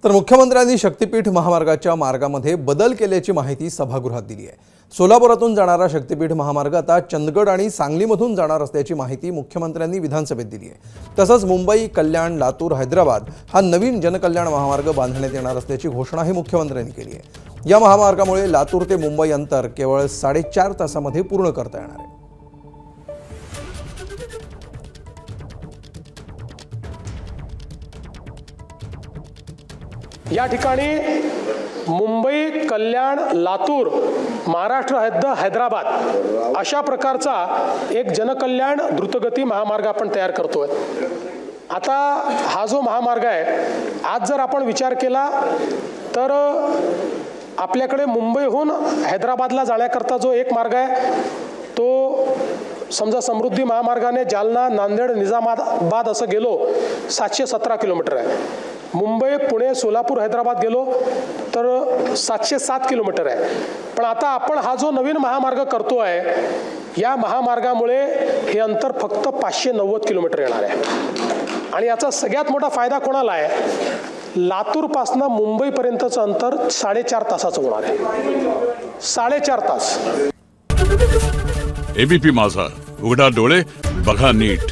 तर मुख्यमंत्र्यांनी शक्तीपीठ महामार्गाच्या मार्गामध्ये बदल केल्याची माहिती सभागृहात दिली आहे। सोलापुरातून जाणारा शक्तीपीठ महामार्ग आता चंदगड आणि सांगलीमधून जाणार असल्याची माहिती मुख्यमंत्र्यांनी विधानसभेत दिली आहे। तसंच मुंबई, कल्याण, लातूर, हैदराबाद हा नवीन जनकल्याण महामार्ग बांधण्यात येणार असल्याची घोषणाही मुख्यमंत्र्यांनी केली आहे। या महामार्गामुळे लातूर ते मुंबई अंतर केवळ 4.5 तासामध्ये पूर्ण करता येणार आहे। या ठिकाणी मुंबई, कल्याण, लातूर, महाराष्ट्र हद्द हैदराबाद अशा प्रकारचा एक जनकल्याण द्रुतगती महामार्ग आपण तयार करतोय। आता हा जो महामार्ग आहे, आज जर आपण विचार केला तर आपल्याकडे मुंबईहून हैदराबादला जाण्याकरता जो एक मार्ग आहे तो समजा समृद्धी महामार्गाने जालना, नांदेड, निजामाबाद असं गेलो 717 किलोमीटर आहे। मुंबई, पुणे, सोलापूर, हैदराबाद गेलो तर 707 किलोमीटर आहे। पण आता आपण हा जो नवीन महामार्ग करतोय, या महामार्गामुळे हे अंतर फक्त 590 किलोमीटर येणार आहे। आणि याचा सगळ्यात मोठा फायदा कोणाला आहे? लातूरपासून मुंबईपर्यंतचं अंतर 4.5 तासाचं होणार आहे। 4.5 तास। एबीपी माझा, उघडा डोळे बघा नीट।